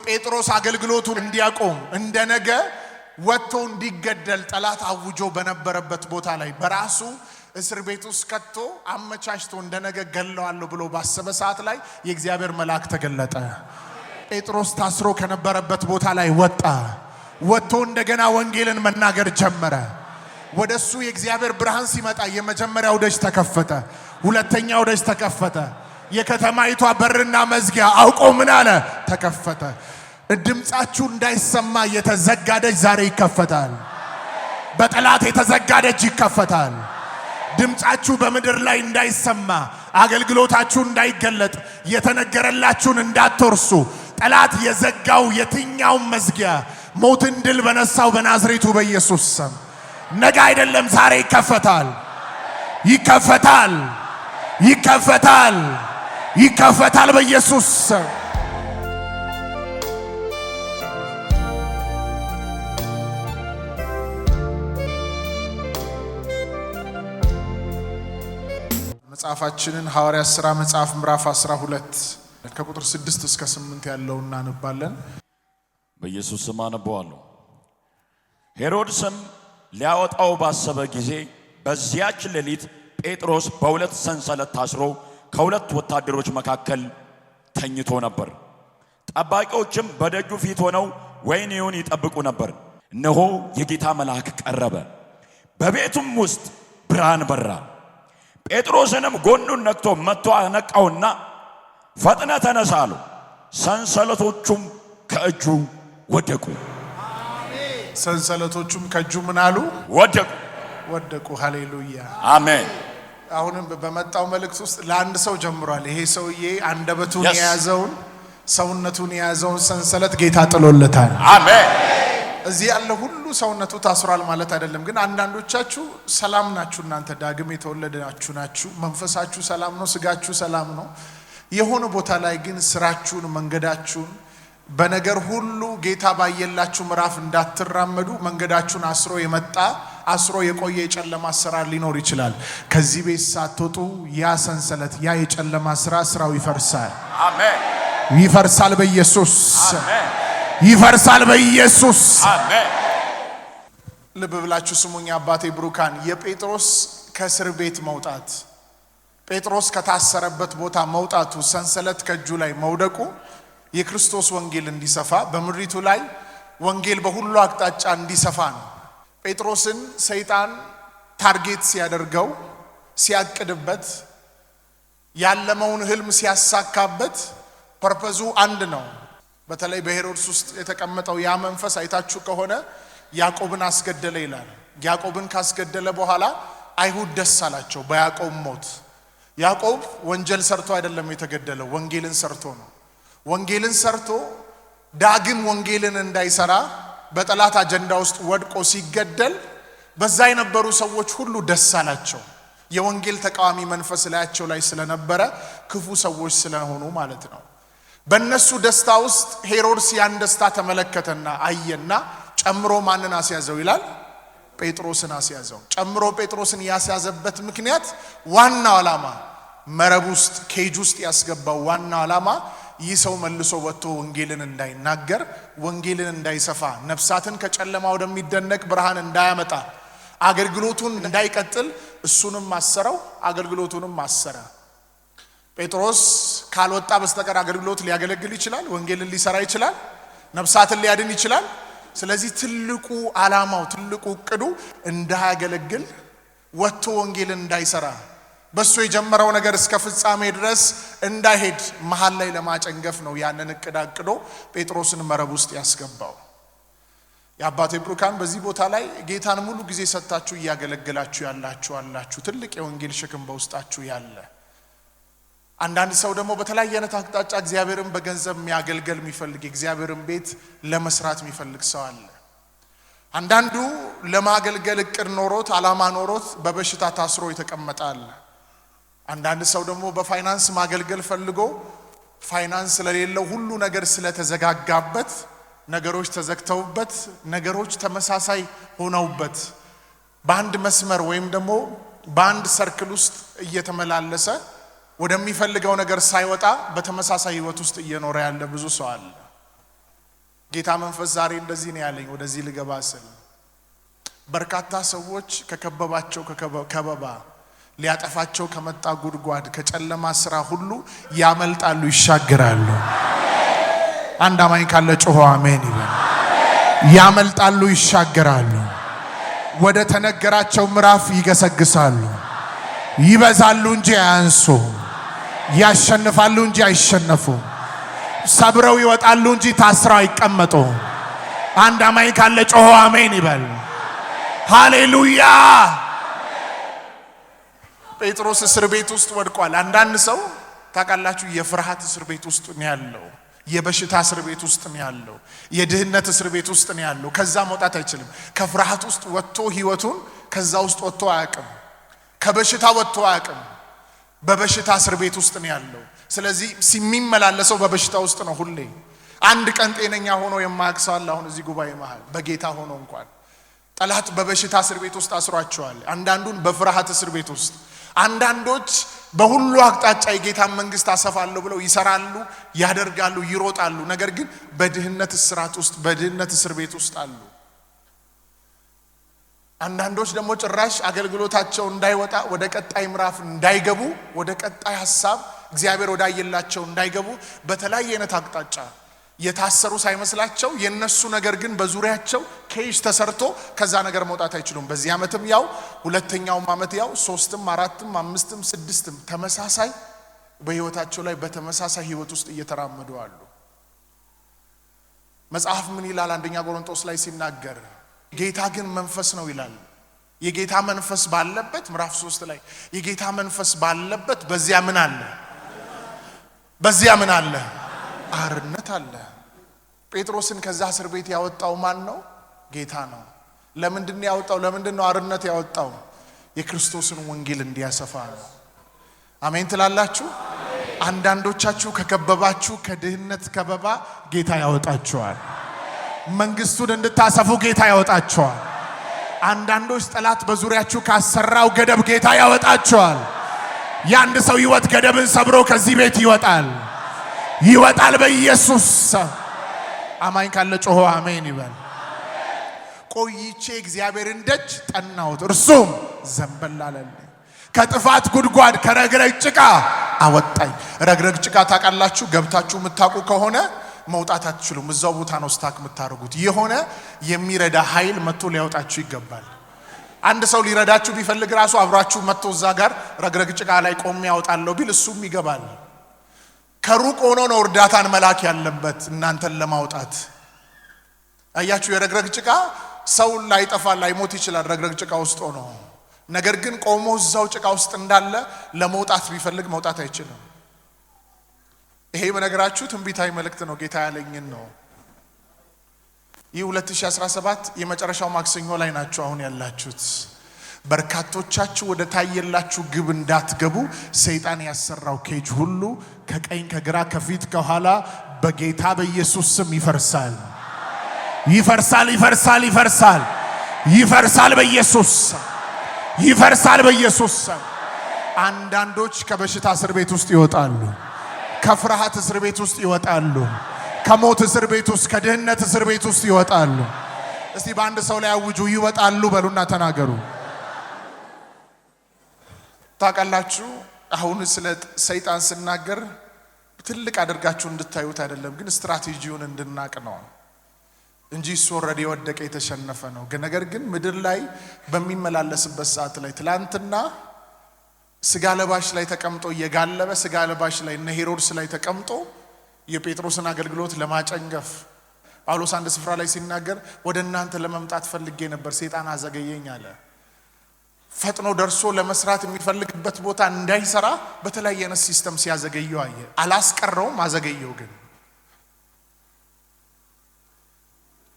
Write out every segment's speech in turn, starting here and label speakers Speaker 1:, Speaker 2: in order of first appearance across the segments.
Speaker 1: ጴጥሮስ አገልግሎቱን እንዲያቆም እንደነገ ወጥቶ እንዲገደል ጠላት አውጆ በነበረበት ቦታ ላይ በራሱ እስር ቤት ውስጥ ከቶ አመቻችቶ እንደነገ ገለዋለሁ ብሎ ባሰበ ሰዓት ላይ የእግዚአብሔር መልአክ ተገለጠ። ጴጥሮስ ታስሮ ከነበረበት ቦታ ላይ ወጥቶ እንደገና ወንጌልን መናገር ጀመረ። ወደሱ የእግዚአብሔር ብርሃን ሲመጣ የመጀመሪያው ደጅ ተከፈተ፣ ሁለተኛው ደጅ ተከፈተ። የከተማይቷ በርና መዝጊያ አውቆ ምን አለ? ተከፈተ። ድምጻችሁ እንዳይሰማ የተዘጋ ደጅ ዛሬ ይከፈታል። በጠላት የተዘጋ ደጅ ይከፈታል። ድምጻችሁ በምድር ላይ እንዳይሰማ፣ አገልግሎታችሁ እንዳይገለጥ፣ የተነገረላችሁን እንዳትወርሱ ጠላት የዘጋው የትኛው መዝጊያ ሞትን ድል በነሳው በናዝሬቱ በኢየሱስ ስም ነገ አይደለም ዛሬ ይከፈታል። ይከፈታል። ይከፈታል። ይከፈታል በኢየሱስ ስም። መጽሐፋችንን ሐዋርያት ሥራ መጽሐፍ ምዕራፍ 12 ከቁጥር 6 እስከ 8 ያለውን እናነባለን።
Speaker 2: በኢየሱስ ስም አነበዋለሁ። ሄሮድስም ሊያወጣው ባሰበ ጊዜ በዚያች ሌሊት ጴጥሮስ በሁለት ሰንሰለት ታስሮ ከሁለት ወታደሮች መካከል ተኝቶ ነበር። ጠባቂዎችም በደጁ ፊት ሆነው ወህኒውን ይጠብቁ ነበር። እነሆ የጌታ መልአክ ቀረበ፣ በቤቱም ውስጥ ብርሃን በራ። ጴጥሮስንም ጎኑን ነክቶ መጥቶ አነቃውና ፈጥነ ተነሳ አለው። ሰንሰለቶቹም ከእጁ ወደቁ።
Speaker 1: ሰንሰለቶቹም ከእጁ ምን አሉ? ወደቁ። ሃሌሉያ አሜን። አሁንም በመጣው መልእክት ውስጥ ለአንድ ሰው ጀምሯል። ይሄ ሰውዬ አንደበቱን የያዘውን ሰውነቱን የያዘውን ሰንሰለት ጌታ ጥሎለታል። አሜን። እዚህ ያለ ሁሉ ሰውነቱ ታስሯል ማለት አይደለም። ግን አንዳንዶቻችሁ ሰላም ናችሁ፣ እናንተ ዳግም የተወለዳችሁ ናችሁ፣ መንፈሳችሁ ሰላም ነው፣ ስጋችሁ ሰላም ነው። የሆነ ቦታ ላይ ግን ስራችሁን፣ መንገዳችሁን በነገር ሁሉ ጌታ ባየላችሁ ምዕራፍ እንዳትራመዱ መንገዳችሁን አስሮ የቆየ የጨለማ አሰራር ሊኖር ይችላል። ከዚህ ቤት ሳትወጡ ያ ሰንሰለት ያ የጨለማ ስራው ይፈርሳል። አሜን። ይፈርሳል በኢየሱስ አሜን። ይፈርሳል በኢየሱስ አሜን። ልብ ብላችሁ ስሙኝ አባቴ ብሩካን። የጴጥሮስ ከእስር ቤት መውጣት፣ ጴጥሮስ ከታሰረበት ቦታ መውጣቱ፣ ሰንሰለት ከእጁ ላይ መውደቁ የክርስቶስ ወንጌል እንዲሰፋ በምድሪቱ ላይ ወንጌል በሁሉ አቅጣጫ እንዲሰፋ ነው። ጴጥሮስን ሰይጣን ታርጌት ሲያደርገው፣ ሲያቅድበት፣ ያለመውን ህልም ሲያሳካበት ፐርፐዙ አንድ ነው። በተለይ በሄሮድስ ውስጥ የተቀመጠው ያ መንፈስ አይታችሁ ከሆነ ያዕቆብን አስገደለ ይላል። ያዕቆብን ካስገደለ በኋላ አይሁድ ደስ አላቸው በያዕቆብ ሞት። ያዕቆብ ወንጀል ሰርቶ አይደለም የተገደለው፣ ወንጌልን ሰርቶ ነው። ወንጌልን ሰርቶ ዳግም ወንጌልን እንዳይሰራ በጠላት አጀንዳ ውስጥ ወድቆ ሲገደል በዛ የነበሩ ሰዎች ሁሉ ደስ አላቸው። የወንጌል ተቃዋሚ መንፈስ ላያቸው ላይ ስለነበረ ክፉ ሰዎች ስለሆኑ ማለት ነው። በእነሱ ደስታ ውስጥ ሄሮድስ ያን ደስታ ተመለከተና አየና ጨምሮ ማንን አስያዘው ይላል? ጴጥሮስን አስያዘው። ጨምሮ ጴጥሮስን ያስያዘበት ምክንያት ዋናው ዓላማ መረብ ውስጥ ኬጅ ውስጥ ያስገባው ዋናው ዓላማ ይህ ሰው መልሶ ወጥቶ ወንጌልን እንዳይናገር፣ ወንጌልን እንዳይሰፋ፣ ነፍሳትን ከጨለማ ወደሚደነቅ ብርሃን እንዳያመጣ፣ አገልግሎቱን እንዳይቀጥል እሱንም አሰረው፣ አገልግሎቱንም አሰረ። ጴጥሮስ ካልወጣ በስተቀር አገልግሎት ሊያገለግል ይችላል፣ ወንጌልን ሊሰራ ይችላል፣ ነፍሳትን ሊያድን ይችላል። ስለዚህ ትልቁ ዓላማው ትልቁ እቅዱ እንዳያገለግል፣ ወጥቶ ወንጌልን እንዳይሰራ፣ በሱ የጀመረው ነገር እስከ ፍጻሜ ድረስ እንዳይሄድ መሃል ላይ ለማጨንገፍ ነው ያንን እቅድ አቅዶ ጴጥሮስን መረብ ውስጥ ያስገባው። የአባቴ ብሩካን በዚህ ቦታ ላይ ጌታን ሙሉ ጊዜ ሰጣችሁ እያገለገላችሁ ያላችሁ ትልቅ የወንጌል ሸክም በውስጣችሁ ያለ። አንዳንድ ሰው ደግሞ በተለያየ አይነት አቅጣጫ እግዚአብሔርን በገንዘብ የሚያገልገል የሚፈልግ እግዚአብሔርን ቤት ለመስራት የሚፈልግ ሰው አለ። አንዳንዱ ለማገልገል እቅድ ኖሮት ዓላማ ኖሮት በበሽታ ታስሮ የተቀመጣል። አንዳንድ ሰው ደግሞ በፋይናንስ ማገልገል ፈልጎ ፋይናንስ ስለሌለው ሁሉ ነገር ስለተዘጋጋበት፣ ነገሮች ተዘግተውበት፣ ነገሮች ተመሳሳይ ሆነውበት በአንድ መስመር ወይም ደግሞ በአንድ ሰርክል ውስጥ እየተመላለሰ ወደሚፈልገው ነገር ሳይወጣ በተመሳሳይ ህይወት ውስጥ እየኖረ ያለ ብዙ ሰው አለ። ጌታ መንፈስ ዛሬ እንደዚህ ነው ያለኝ። ወደዚህ ልገባ ስል በርካታ ሰዎች ከከበባቸው ከበባ ሊያጠፋቸው ከመጣ ጉድጓድ ከጨለማ ስራ ሁሉ ያመልጣሉ፣ ይሻገራሉ። አንድ አማኝ ካለ ጮሆ አሜን ይበል። ያመልጣሉ፣ ይሻገራሉ። ወደ ተነገራቸው ምዕራፍ ይገሰግሳሉ። ይበዛሉ እንጂ አያንሱ፣ ያሸንፋሉ እንጂ አይሸነፉ፣ ሰብረው ይወጣሉ እንጂ ታስረው አይቀመጡ። አንድ አማኝ ካለ ጮሆ አሜን ይበል። ሃሌሉያ። ጴጥሮስ እስር ቤት ውስጥ ወድቋል። አንዳንድ ሰው ታውቃላችሁ የፍርሃት እስር ቤት ውስጥ ነው ያለው፣ የበሽታ እስር ቤት ውስጥ ነው ያለው፣ የድህነት እስር ቤት ውስጥ ነው ያለው። ከዛ መውጣት አይችልም። ከፍርሃት ውስጥ ወጥቶ ህይወቱን ከዛ ውስጥ ወጥቶ አያውቅም። ከበሽታ ወጥቶ አያውቅም። በበሽታ እስር ቤት ውስጥ ነው ያለው። ስለዚህ ሲሚመላለሰው በበሽታ ውስጥ ነው ሁሌ። አንድ ቀን ጤነኛ ሆኖ የማያውቅ ሰው አለ አሁን እዚህ ጉባኤ መሃል በጌታ ሆኖ እንኳን። ጠላት በበሽታ እስር ቤት ውስጥ አስሯቸዋል። አንዳንዱን በፍርሃት እስር ቤት ውስጥ፣ አንዳንዶች በሁሉ አቅጣጫ የጌታን መንግስት አሰፋለሁ ብለው ይሰራሉ፣ ያደርጋሉ፣ ይሮጣሉ። ነገር ግን በድህነት እስራት ውስጥ በድህነት እስር ቤት ውስጥ አሉ። አንዳንዶች ደግሞ ጭራሽ አገልግሎታቸው እንዳይወጣ ወደ ቀጣይ ምዕራፍ እንዳይገቡ ወደ ቀጣይ ሐሳብ እግዚአብሔር ወዳየላቸው እንዳይገቡ በተለያየ አይነት አቅጣጫ የታሰሩ ሳይመስላቸው የነሱ ነገር ግን በዙሪያቸው ኬጅ ተሰርቶ ከዛ ነገር መውጣት አይችሉም። በዚህ ዓመትም ያው ሁለተኛውም ዓመት ያው 3ም 4ም 5ም 6ም ተመሳሳይ በህይወታቸው ላይ በተመሳሳይ ህይወት ውስጥ እየተራመዱ አሉ። መጽሐፍ ምን ይላል? አንደኛ ቆሮንቶስ ላይ ሲናገር ጌታ ግን መንፈስ ነው ይላል። የጌታ መንፈስ ባለበት ምዕራፍ 3 ላይ የጌታ መንፈስ ባለበት በዚያ ምን አለ? በዚያ ምን አለ? አርነት አለ። ጴጥሮስን ከዛ እስር ቤት ያወጣው ማን ነው? ጌታ ነው። ለምንድን ያወጣው? ለምንድን ነው አርነት ያወጣው? የክርስቶስን ወንጌል እንዲያሰፋ ነው። አሜን ትላላችሁ? አንዳንዶቻችሁ ከከበባችሁ ከድህነት ከበባ ጌታ ያወጣችኋል። መንግስቱን እንድታሰፉ ጌታ ያወጣችኋል። አንዳንዶች ጠላት በዙሪያችሁ ካሰራው ገደብ ጌታ ያወጣችኋል። የአንድ ሰው ህይወት ገደብን ሰብሮ ከዚህ ቤት ይወጣል፣ ይወጣል በኢየሱስ። አማኝ ካለ ጮሆ አሜን ይበል። ቆይቼ እግዚአብሔርን ደጅ ጠናሁት፣ እርሱም ዘንበል አለልኝ፣ ከጥፋት ጉድጓድ ከረግረግ ጭቃ አወጣኝ። ረግረግ ጭቃ ታውቃላችሁ? ገብታችሁ የምታውቁ ከሆነ መውጣት አትችሉም። እዛው ቦታ ነው ስታክ የምታደርጉት። የሆነ የሚረዳ ኃይል መጥቶ ሊያወጣችሁ ይገባል። አንድ ሰው ሊረዳችሁ ቢፈልግ ራሱ አብራችሁ መጥቶ እዛ ጋር ረግረግ ጭቃ ላይ ቆሜ ያወጣለሁ ቢል እሱም ይገባል። ከሩቅ ሆኖ ነው እርዳታን መላክ ያለበት እናንተን ለማውጣት። አያችሁ፣ የረግረግ ጭቃ ሰው ላይጠፋ ላይሞት ይችላል ረግረግ ጭቃ ውስጥ ሆኖ። ነገር ግን ቆሞ እዛው ጭቃ ውስጥ እንዳለ ለመውጣት ቢፈልግ መውጣት አይችልም። ይሄ በነገራችሁ ትንቢታዊ መልእክት ነው። ጌታ ያለኝን ነው። ይህ 2017 የመጨረሻው ማክሰኞ ላይ ናችሁ አሁን ያላችሁት። በርካቶቻችሁ ወደ ታየላችሁ ግብ እንዳትገቡ ሰይጣን ያሰራው ኬጅ ሁሉ ከቀኝ ከግራ ከፊት ከኋላ በጌታ በኢየሱስ ስም ይፈርሳል። ይፈርሳል፣ ይፈርሳል፣ ይፈርሳል፣ ይፈርሳል በኢየሱስ ይፈርሳል በኢየሱስ። አንዳንዶች ከበሽታ እስር ቤት ውስጥ ይወጣሉ፣ ከፍርሃት እስር ቤት ውስጥ ይወጣሉ፣ ከሞት እስር ቤት ውስጥ ከድህነት እስር ቤት ውስጥ ይወጣሉ። እስቲ በአንድ ሰው ላይ አውጁ፣ ይወጣሉ በሉና ተናገሩ። ታውቃላችሁ አሁን ስለ ሰይጣን ስናገር ትልቅ አድርጋችሁ እንድታዩት አይደለም፣ ግን ስትራቴጂውን እንድናቅ ነው እንጂ እሱ ኦልሬዲ የወደቀ የተሸነፈ ነው። ነገር ግን ምድር ላይ በሚመላለስበት ሰዓት ላይ ትላንትና ስጋ ለባሽ ላይ ተቀምጦ የጋለበ ስጋ ለባሽ ላይ እነ ሄሮድስ ላይ ተቀምጦ የጴጥሮስን አገልግሎት ለማጨንገፍ ጳውሎስ አንድ ስፍራ ላይ ሲናገር ወደ እናንተ ለመምጣት ፈልጌ ነበር ሰይጣን አዘገየኝ አለ። ፈጥኖ ደርሶ ለመስራት የሚፈልግበት ቦታ እንዳይሰራ በተለያየ አይነት ሲስተም ሲያዘገየው አየ። አላስቀረውም፣ አዘገየው። ግን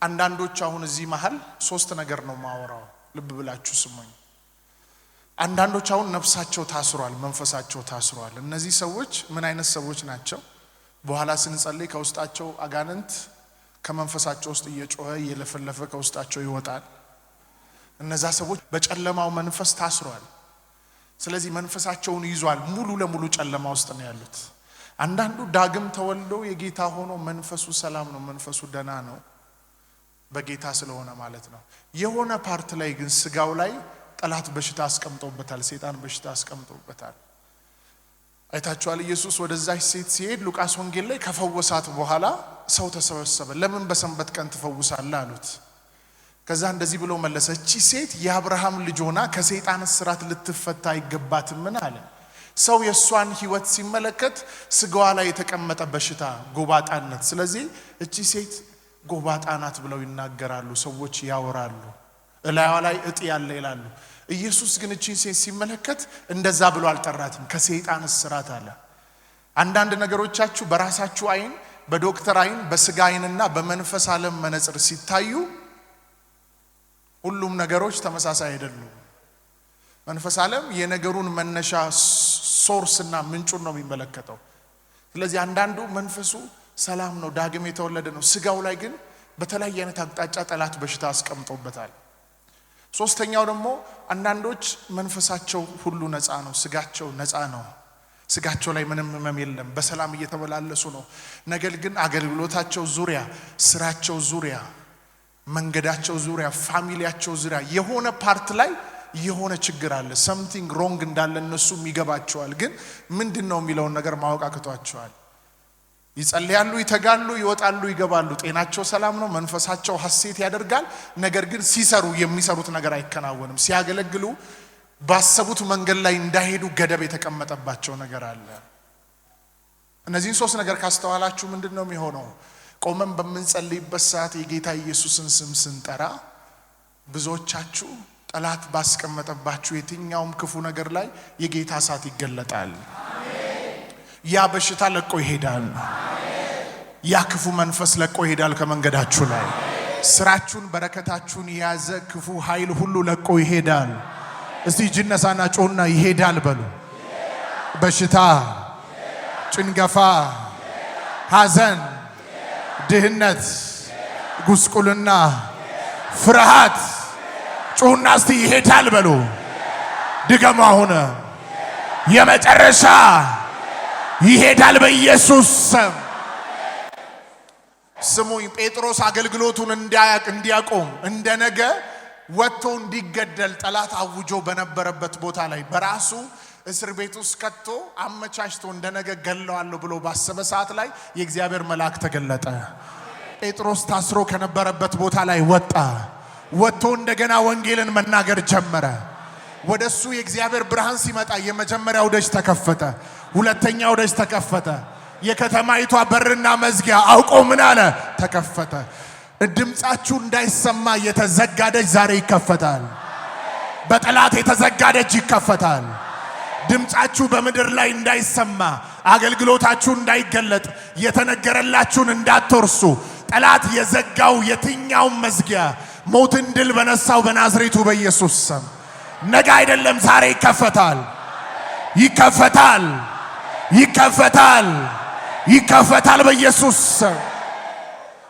Speaker 1: አንዳንዶች አሁን እዚህ መሃል 3 ነገር ነው ማወራው፣ ልብ ብላችሁ ስሙኝ። አንዳንዶች አሁን ነፍሳቸው ታስሯል፣ መንፈሳቸው ታስሯል። እነዚህ ሰዎች ምን አይነት ሰዎች ናቸው? በኋላ ስንጸልይ ከውስጣቸው አጋንንት ከመንፈሳቸው ውስጥ እየጮኸ እየለፈለፈ ከውስጣቸው ይወጣል። እነዛ ሰዎች በጨለማው መንፈስ ታስሯል። ስለዚህ መንፈሳቸውን ይዟል፣ ሙሉ ለሙሉ ጨለማ ውስጥ ነው ያሉት። አንዳንዱ ዳግም ተወልዶ የጌታ ሆኖ መንፈሱ ሰላም ነው፣ መንፈሱ ደና ነው፣ በጌታ ስለሆነ ማለት ነው። የሆነ ፓርት ላይ ግን ስጋው ላይ ጠላት በሽታ አስቀምጦበታል፣ ሰይጣን በሽታ አስቀምጦበታል። አይታችኋል። ኢየሱስ ወደዛች ሴት ሲሄድ ሉቃስ ወንጌል ላይ ከፈወሳት በኋላ ሰው ተሰበሰበ። ለምን በሰንበት ቀን ትፈውሳለህ አሉት። ከዛ እንደዚህ ብሎ መለሰ፣ እቺ ሴት የአብርሃም ልጅ ሆና ከሰይጣን እስራት ልትፈታ አይገባትም አለ። ሰው የሷን ህይወት ሲመለከት ስጋዋ ላይ የተቀመጠ በሽታ ጎባጣነት፣ ስለዚህ እቺ ሴት ጎባጣ ናት ብለው ይናገራሉ፣ ሰዎች ያወራሉ፣ እላይዋ ላይ እጢ ያለ ይላሉ። ኢየሱስ ግን እቺን ሴት ሲመለከት እንደዛ ብሎ አልጠራትም፣ ከሰይጣን እስራት አለ። አንዳንድ ነገሮቻችሁ በራሳችሁ አይን፣ በዶክተር አይን፣ በስጋ አይንና በመንፈስ ዓለም መነጽር ሲታዩ ሁሉም ነገሮች ተመሳሳይ አይደሉም። መንፈስ ዓለም የነገሩን መነሻ ሶርስና ምንጩን ነው የሚመለከተው። ስለዚህ አንዳንዱ መንፈሱ ሰላም ነው፣ ዳግም የተወለደ ነው፣ ስጋው ላይ ግን በተለያየ አይነት አቅጣጫ ጠላት በሽታ አስቀምጦበታል። ሶስተኛው ደግሞ አንዳንዶች መንፈሳቸው ሁሉ ነፃ ነው፣ ስጋቸው ነፃ ነው፣ ስጋቸው ላይ ምንም ህመም የለም፣ በሰላም እየተመላለሱ ነው። ነገር ግን አገልግሎታቸው ዙሪያ፣ ስራቸው ዙሪያ፣ መንገዳቸው ዙሪያ፣ ፋሚሊያቸው ዙሪያ የሆነ ፓርት ላይ የሆነ ችግር አለ። something wrong እንዳለ እነሱም ይገባቸዋል፣ ግን ምንድነው የሚለውን ነገር ማወቅ አቅቷቸዋል። ይጸልያሉ፣ ይተጋሉ፣ ይወጣሉ፣ ይገባሉ፣ ጤናቸው ሰላም ነው፣ መንፈሳቸው ሐሴት ያደርጋል። ነገር ግን ሲሰሩ የሚሰሩት ነገር አይከናወንም። ሲያገለግሉ ባሰቡት መንገድ ላይ እንዳይሄዱ ገደብ የተቀመጠባቸው ነገር አለ። እነዚህን ሶስት ነገር ካስተዋላችሁ ምንድነው የሚሆነው? ቆመን በምንጸልይበት ሰዓት የጌታ ኢየሱስን ስም ስንጠራ ብዙዎቻችሁ ጠላት ባስቀመጠባችሁ የትኛውም ክፉ ነገር ላይ የጌታ እሳት ይገለጣል። ያ በሽታ ለቆ ይሄዳል። ያ ክፉ መንፈስ ለቆ ይሄዳል ከመንገዳችሁ ላይ። ስራችሁን፣ በረከታችሁን የያዘ ክፉ ኃይል ሁሉ ለቆ ይሄዳል። እስቲ ጅነሳና ጮና ይሄዳል በሉ። በሽታ፣ ጭንገፋ፣ ሐዘን፣ ድህነት፣ ጉስቁልና፣ ፍርሃት ጮና እስቲ ይሄዳል በሉ። ድገሙ አሁን። የመጨረሻ ይሄዳል በኢየሱስ ስም። ስሙኝ፣ ጴጥሮስ አገልግሎቱን እንዲያቆም እንደነገ ወጥቶ እንዲገደል ጠላት አውጆ በነበረበት ቦታ ላይ በራሱ እስር ቤት ውስጥ ከቶ አመቻችቶ እንደነገ ገለዋለሁ ብሎ ባሰበ ሰዓት ላይ የእግዚአብሔር መልአክ ተገለጠ። ጴጥሮስ ታስሮ ከነበረበት ቦታ ላይ ወጣ። ወጥቶ እንደገና ወንጌልን መናገር ጀመረ። ወደሱ የእግዚአብሔር ብርሃን ሲመጣ የመጀመሪያው ደጅ ተከፈተ፣ ሁለተኛው ደጅ ተከፈተ። የከተማይቷ በርና መዝጊያ አውቆ ምን አለ? ተከፈተ። ድምጻችሁ እንዳይሰማ የተዘጋ ደጅ ዛሬ ይከፈታል። በጠላት የተዘጋ ደጅ ይከፈታል። ድምጻችሁ በምድር ላይ እንዳይሰማ፣ አገልግሎታችሁ እንዳይገለጥ፣ የተነገረላችሁን እንዳትወርሱ ጠላት የዘጋው የትኛው መዝጊያ ሞትን ድል በነሳው በናዝሬቱ በኢየሱስ ስም ነገ አይደለም ዛሬ ይከፈታል። ይከፈታል። ይከፈታል። ይከፈታል በኢየሱስ ስም።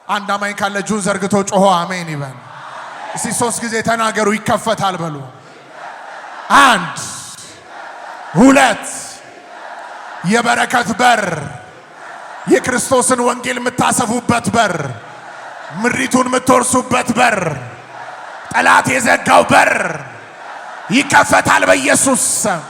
Speaker 1: አንድ አማኝ ካለ እጁን ዘርግቶ ጮሆ አሜን ይበል። እስቲ 3 ጊዜ ተናገሩ። ይከፈታል በሉ። 1 2 የበረከት በር፣ የክርስቶስን ወንጌል የምታሰፉበት በር፣ ምሪቱን የምትወርሱበት በር፣ ጠላት የዘጋው በር ይከፈታል በኢየሱስ ስም።